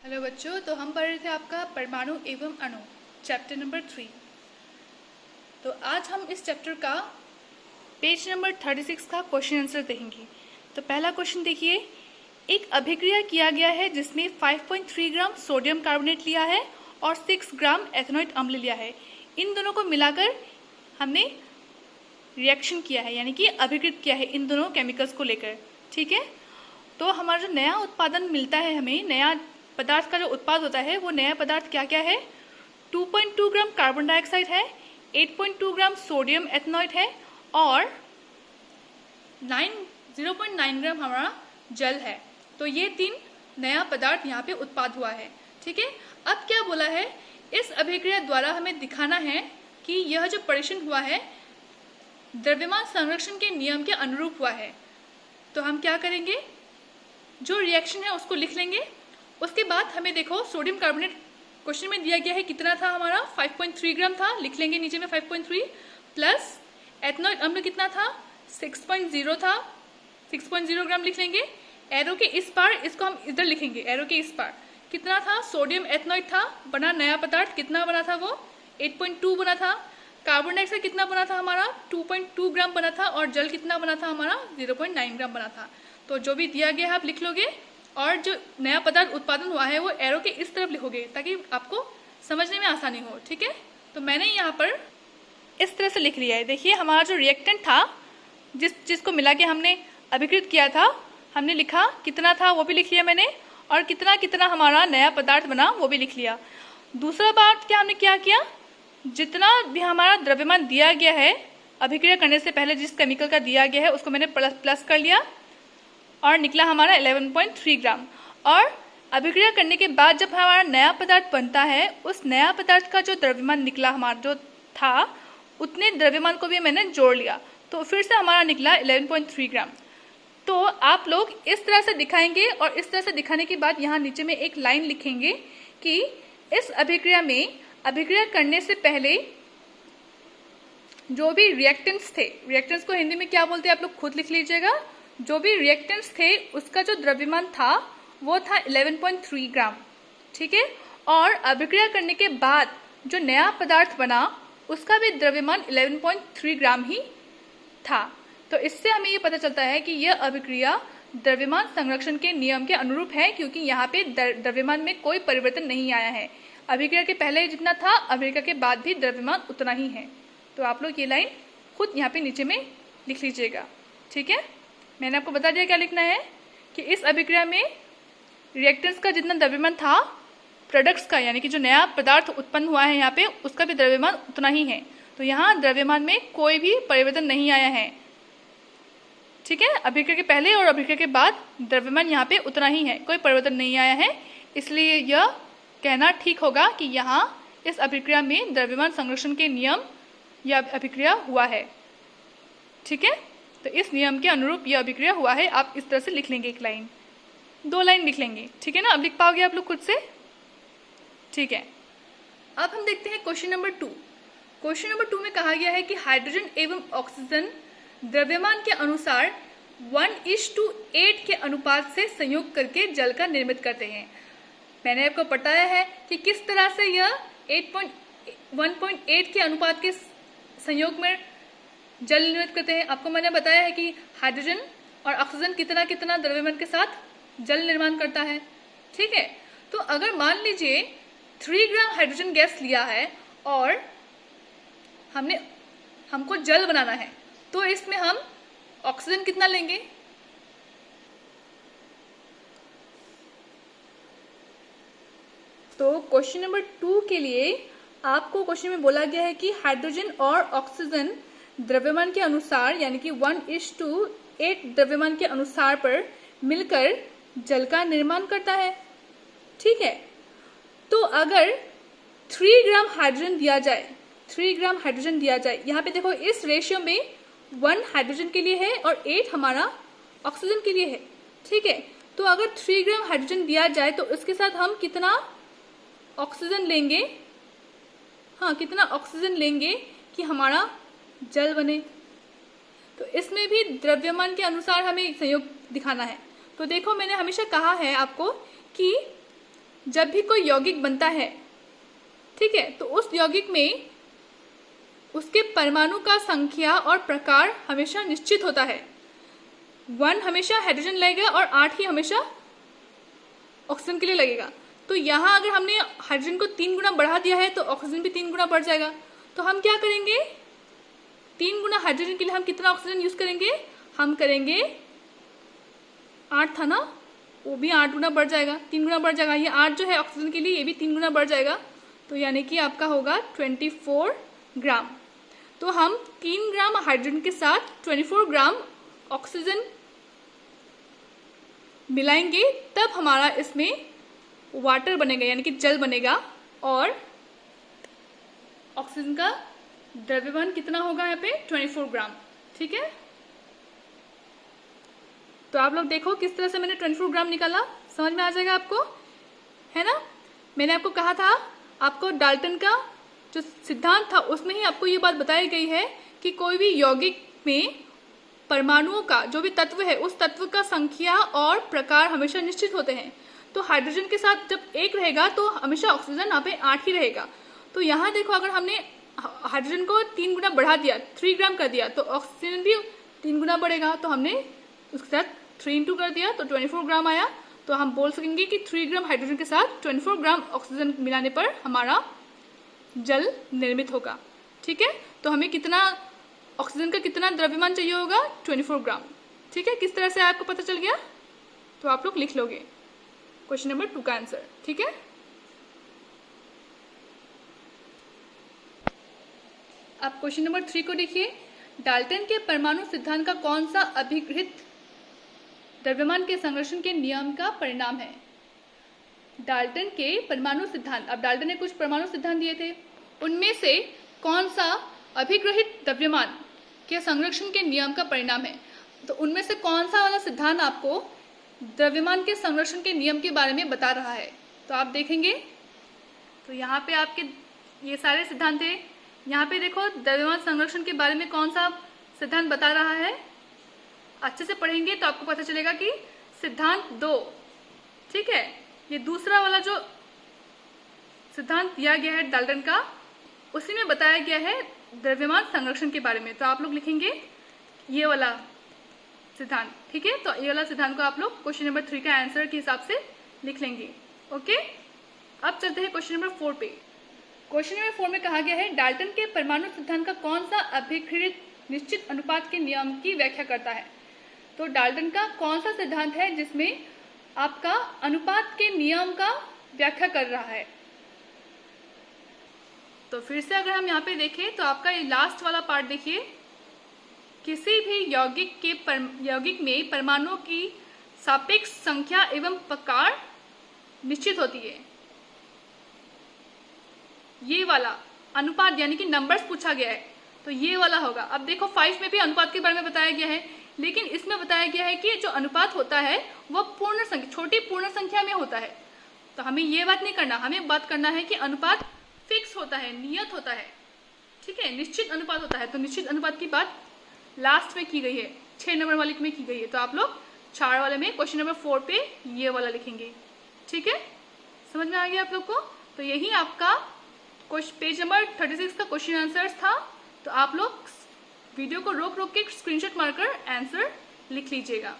Hello बच्चों, तो हम पढ़ रहे थे आपका परमाणु एवं अणु चैप्टर नंबर 3। तो आज हम इस चैप्टर का पेज नंबर 36 का क्वेश्चन आंसर देखेंगे। तो पहला क्वेश्चन देखिए, एक अभिक्रिया किया गया है जिसमें 5.3 ग्राम सोडियम कार्बोनेट लिया है और 6 ग्राम एथेनॉइड अम्ल लिया है। इन दोनों को मिलाकर हमने रिएक्शन किया है, यानी कि अभिकृत किया है इन दोनों केमिकल्स को लेकर। ठीक है, तो हमारा जो नया उत्पादन मिलता है, हमें नया पदार्थ का जो उत्पाद होता है, वो नया पदार्थ क्या क्या है? 2.2 ग्राम कार्बन डाइऑक्साइड है, 8.2 ग्राम सोडियम एथेनॉइड है और 0.9 ग्राम हमारा जल है। तो ये 3 नया पदार्थ यहाँ पे उत्पाद हुआ है। ठीक है, अब क्या बोला है, इस अभिक्रिया द्वारा हमें दिखाना है कि यह जो परीक्षण हुआ है द्रव्यमान संरक्षण के नियम के अनुरूप हुआ है। तो हम क्या करेंगे, जो रिएक्शन है उसको लिख लेंगे। उसके बाद हमें देखो, सोडियम कार्बोनेट क्वेश्चन में दिया गया है, कितना था हमारा? 5.3 ग्राम था, लिख लेंगे नीचे में 5.3 प्लस एथेनॉइड अम्ल कितना था? 6.0 था, 6.0 ग्राम लिख लेंगे। एरो के इस पार इसको हम इधर लिखेंगे, एरो के इस पार कितना था? सोडियम एथेनॉइड था, बना नया पदार्थ, कितना बना था वो? 8.2 बना था। कार्बन डाइऑक्साइड कितना बना था हमारा? 2.2 ग्राम बना था और जल कितना बना था हमारा? 0.9 ग्राम बना था। तो जो भी दिया गया है आप लिख लोगे और जो नया पदार्थ उत्पादन हुआ है वो एरो के इस तरफ लिखोगे ताकि आपको समझने में आसानी हो। ठीक है, तो मैंने यहाँ पर इस तरह से लिख लिया है। देखिए, हमारा जो रिएक्टेंट था, जिसको मिला के हमने अभिकृत किया था, हमने लिखा कितना था वो भी लिख लिया मैंने, और कितना कितना हमारा नया पदार्थ बना वो भी लिख लिया। दूसरा बात क्या हमने क्या किया, जितना भी हमारा द्रव्यमान दिया गया है अभिक्रिया करने से पहले जिस केमिकल का दिया गया है उसको मैंने प्लस कर लिया और निकला हमारा 11.3 ग्राम। और अभिक्रिया करने के बाद जब हमारा नया पदार्थ बनता है, उस नया पदार्थ का जो द्रव्यमान निकला हमारा जो था, उतने द्रव्यमान को भी मैंने जोड़ लिया, तो फिर से हमारा निकला 11.3 ग्राम। तो आप लोग इस तरह से दिखाएंगे और इस तरह से दिखाने के बाद यहाँ नीचे में एक लाइन लिखेंगे कि इस अभिक्रिया में अभिक्रिया करने से पहले जो भी रिएक्टेंट्स थे, रिएक्टेंट्स को हिंदी में क्या बोलते हैं आप लोग खुद लिख लीजिएगा, जो भी रिएक्टेंट्स थे उसका जो द्रव्यमान था वो था 11.3 ग्राम। ठीक है, और अभिक्रिया करने के बाद जो नया पदार्थ बना उसका भी द्रव्यमान 11.3 ग्राम ही था। तो इससे हमें ये पता चलता है कि यह अभिक्रिया द्रव्यमान संरक्षण के नियम के अनुरूप है, क्योंकि यहाँ पे द्रव्यमान में कोई परिवर्तन नहीं आया है। अभिक्रिया के पहले जितना था, अभिक्रिया के बाद भी द्रव्यमान उतना ही है। तो आप लोग ये लाइन खुद यहाँ पे नीचे में लिख लीजिएगा। ठीक है, मैंने आपको बता दिया क्या लिखना है कि इस अभिक्रिया में रिएक्टेंट्स का जितना द्रव्यमान था, प्रोडक्ट्स का यानी कि जो नया पदार्थ उत्पन्न हुआ है यहाँ पे, उसका भी द्रव्यमान उतना ही है। तो यहाँ द्रव्यमान में कोई भी परिवर्तन नहीं आया है। ठीक है, अभिक्रिया के पहले और अभिक्रिया के बाद द्रव्यमान यहाँ पे उतना ही है, कोई परिवर्तन नहीं आया है। इसलिए यह कहना ठीक होगा कि यहाँ इस अभिक्रिया में द्रव्यमान संरक्षण के नियम यह अभिक्रिया हुआ है। ठीक है, तो इस नियम के अनुरूप यह अभिक्रिया हुआ है। आप इस तरह से लिख लेंगे, एक लाइन 2 लाइन लिख लेंगे। ठीक है ना, अब लिख पाओगे आप लोग खुद से। ठीक है, अब हम देखते हैं क्वेश्चन नंबर 2। क्वेश्चन नंबर 2 में कहा गया है कि हाइड्रोजन एवं ऑक्सीजन द्रव्यमान के अनुसार 1:8 के अनुपात से संयोग करके जल का निर्मित करते हैं। मैंने आपको बताया है कि किस तरह से यह 1.8 के अनुपात के संयोग में जल निर्मित करते हैं। आपको मैंने बताया है कि हाइड्रोजन और ऑक्सीजन कितना कितना द्रव्यमान के साथ जल निर्माण करता है। ठीक है, तो अगर मान लीजिए 3 ग्राम हाइड्रोजन गैस लिया है और हमको जल बनाना है, तो इसमें हम ऑक्सीजन कितना लेंगे? तो क्वेश्चन नंबर 2 के लिए आपको क्वेश्चन में बोला गया है कि हाइड्रोजन और ऑक्सीजन द्रव्यमान के अनुसार यानी कि 1:8 द्रव्यमान के अनुसार पर मिलकर जल का निर्माण करता है। ठीक है, तो अगर 3 ग्राम हाइड्रोजन दिया जाए, 3 ग्राम हाइड्रोजन दिया जाए, यहाँ पे देखो इस रेशियो में 1 हाइड्रोजन के लिए है और 8 हमारा ऑक्सीजन के लिए है। ठीक है, तो अगर 3 ग्राम हाइड्रोजन दिया जाए तो उसके साथ हम कितना ऑक्सीजन लेंगे? हाँ, कितना ऑक्सीजन लेंगे कि हमारा जल बने? तो इसमें भी द्रव्यमान के अनुसार हमें संयोग दिखाना है। तो देखो, मैंने हमेशा कहा है आपको कि जब भी कोई यौगिक बनता है, ठीक है, तो उस यौगिक में उसके परमाणु का संख्या और प्रकार हमेशा निश्चित होता है। 1 हमेशा हाइड्रोजन लगेगा और 8 ही हमेशा ऑक्सीजन के लिए लगेगा। तो यहाँ अगर हमने हाइड्रोजन को 3 गुना बढ़ा दिया है तो ऑक्सीजन भी 3 गुना बढ़ जाएगा। तो हम क्या करेंगे, 3 गुना हाइड्रोजन के लिए हम कितना ऑक्सीजन यूज करेंगे, हम करेंगे 8 था ना, वो भी 8 गुना बढ़ जाएगा, 3 गुना बढ़ जाएगा। ये 8 जो है ऑक्सीजन के लिए, ये भी 3 गुना बढ़ जाएगा। तो यानी कि आपका होगा 24 ग्राम। तो हम 3 ग्राम हाइड्रोजन के साथ 24 ग्राम ऑक्सीजन मिलाएंगे, तब हमारा इसमें वाटर बनेगा, यानी कि जल बनेगा। और ऑक्सीजन का द्रव्यमान कितना होगा यहाँ पे, 24 ग्राम। ठीक है, तो आप लोग देखो किस तरह से मैंने 24 ग्राम निकाला, समझ में आ जाएगा आपको, है ना। मैंने आपको कहा था, आपको डाल्टन का जो सिद्धांत था उसमें ही आपको ये बात बताई गई है कि कोई भी यौगिक में परमाणुओं का जो भी तत्व है, उस तत्व का संख्या और प्रकार हमेशा निश्चित होते हैं। तो हाइड्रोजन के साथ जब 1 रहेगा तो हमेशा ऑक्सीजन यहाँ पे 8 ही रहेगा। तो यहाँ देखो, अगर हमने हाइड्रोजन को 3 गुना बढ़ा दिया, 3 ग्राम कर दिया, तो ऑक्सीजन भी 3 गुना बढ़ेगा। तो हमने उसके साथ 3 इंटू कर दिया तो 24 ग्राम आया। तो हम बोल सकेंगे कि 3 ग्राम हाइड्रोजन के साथ 24 ग्राम ऑक्सीजन मिलाने पर हमारा जल निर्मित होगा। ठीक है, तो हमें कितना ऑक्सीजन का कितना द्रव्यमान चाहिए होगा, 24 ग्राम। ठीक है, किस तरह से आपको पता चल गया, तो आप लोग लिख लोगे क्वेश्चन नंबर 2 का आंसर। ठीक है, आप क्वेश्चन नंबर 3 को देखिए। डाल्टन के परमाणु सिद्धांत का कौन सा अभिगृहित द्रव्यमान के संरक्षण के नियम का परिणाम है। डाल्टन के परमाणु सिद्धांत, अब डाल्टन ने कुछ परमाणु सिद्धांत दिए थे, उनमें से कौन सा अभिगृहित द्रव्यमान के संरक्षण के नियम का परिणाम है। तो उनमें से कौन सा वाला सिद्धांत आपको द्रव्यमान के संरक्षण के नियम के बारे में बता रहा है, तो आप देखेंगे। तो यहाँ पे आपके ये सारे सिद्धांत है। यहाँ पे देखो, द्रव्यमान संरक्षण के बारे में कौन सा सिद्धांत बता रहा है, अच्छे से पढ़ेंगे तो आपको पता चलेगा कि सिद्धांत 2, ठीक है, ये दूसरा वाला जो सिद्धांत दिया गया है डाल्टन का, उसी में बताया गया है द्रव्यमान संरक्षण के बारे में। तो आप लोग लिखेंगे ये वाला सिद्धांत। ठीक है, तो ये वाला सिद्धांत को आप लोग क्वेश्चन नंबर 3 का आंसर के हिसाब से लिख लेंगे। ओके, अब चलते हैं क्वेश्चन नंबर 4 पे। क्वेश्चन नंबर 4 में कहा गया है, डाल्टन के परमाणु सिद्धांत का कौन सा अभिगृहित निश्चित अनुपात के नियम की व्याख्या करता है। तो डाल्टन का कौन सा सिद्धांत है जिसमें आपका अनुपात के नियम का व्याख्या कर रहा है। तो फिर से अगर हम यहाँ पे देखें तो आपका ये लास्ट वाला पार्ट देखिए, किसी भी यौगिक में परमाणुओं की सापेक्ष संख्या एवं प्रकार निश्चित होती है। ये वाला अनुपात यानी कि नंबर्स पूछा गया है, तो ये वाला होगा। अब देखो 5 में भी अनुपात के बारे में बताया गया है, लेकिन इसमें बताया गया है कि जो अनुपात होता है वो पूर्ण संख्या, छोटी पूर्ण संख्या में होता है। तो हमें ये बात नहीं करना, हमें बात करना है कि अनुपात फिक्स होता है, नियत होता है। ठीक है, निश्चित अनुपात होता है। तो निश्चित अनुपात की बात लास्ट में की गई है, 6 नंबर वाले में की गई है। तो आप लोग 4 वाले में क्वेश्चन नंबर 4 पे ये वाला लिखेंगे। ठीक है, समझ में आ गया आप लोग को। तो यही आपका पेज नंबर 36 का क्वेश्चन आंसर्स था। तो आप लोग वीडियो को रोक रोक के स्क्रीनशॉट मारकर आंसर लिख लीजिएगा।